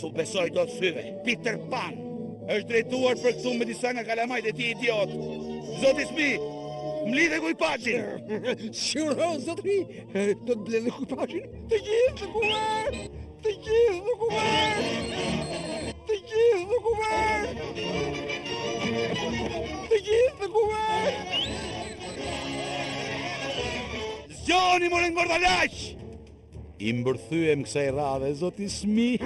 Su besoj do të syve. Peter Pan është drejtuar për këtu me disa nga kalamajt e ti idiot. Zoti Smith, mlidhe kujpaqin. Siguron, zotri, do të mbledh kujpaqin. Të gjithë në kuvert! Të gjithë në kuvert! Të gjithë në kuvert! Të gjithë në kuvert! Zgjoni more ngordalaq! I mbërthyem kësaj radhe, zoti Smith.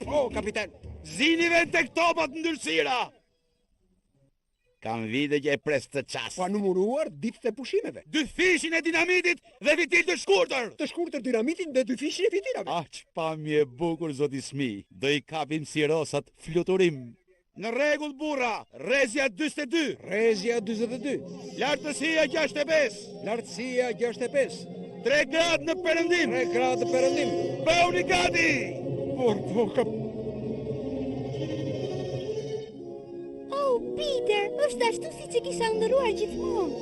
Po, kapitan. Zini vend tek topat ndyrësira. Kam vite që e pres të qas. Pa numëruar ditët e pushimeve. 2 fishin e dinamitit dhe fitil të shkurtër. Të shkurtër dinamitin dhe 2 fishin e fitilave. Aq pamje e bukur, zoti Smith. Do i kapim si rosat fluturim. Në rregull burra, rrezja 42. Rrezja 42. Lartësia 65. Lartësia 65. 3 gradë në perëndim. 3 gradë në perëndim. Bëuni gati. Po, kap. Oh, Peter, është ashtu si që kisha ndëruar gjithmonë.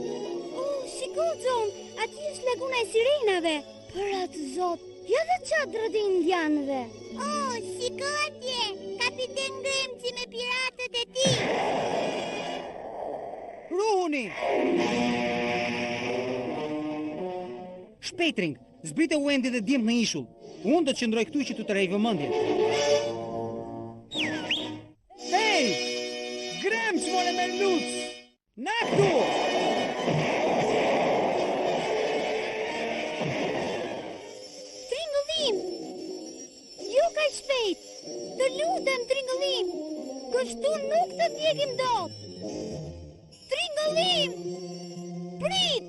Oh, shiko, John, ati është laguna e sirenave. Për atë zot, jo dhe çadrat e indianëve. Oh, shiko atje, kapiten Grimci me piratët e tij. Ruhuni! Shpejtring, zbrite Wendy dhe djemt në ishull. Unë do të qëndroj këtu që të tërhej vëmendjen. Hey! Grimci more me luc! Na këtu! Tringëllim! Jo ka shpejt! Të lutem, Tringëllim! Kështu nuk të djegim dot! Tringëllim! Prit!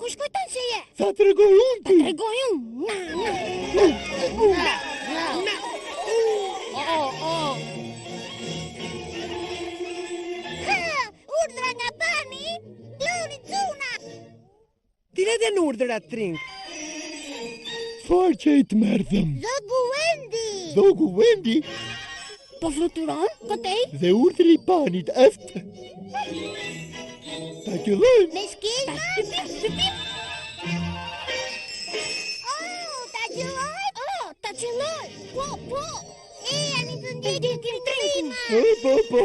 Kush kujton se je? Sa të regoj unë ti? Tregoj unë. Na. Ha, urdhra nga bani, luni cuna. Tire dhe në urdhër atë Tring. Farë që i të merdhëm? Zogu Wendy. Po fluturon, këtej? Dhe urdhër i panit është. Ta qëllojmë. Me skema? Ta qëlloj. Po. E, janë të ndjekin Tringëllima. Po.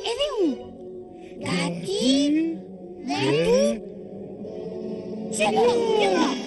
Edhe unë. Gati. Dhe tu. Qëlloj.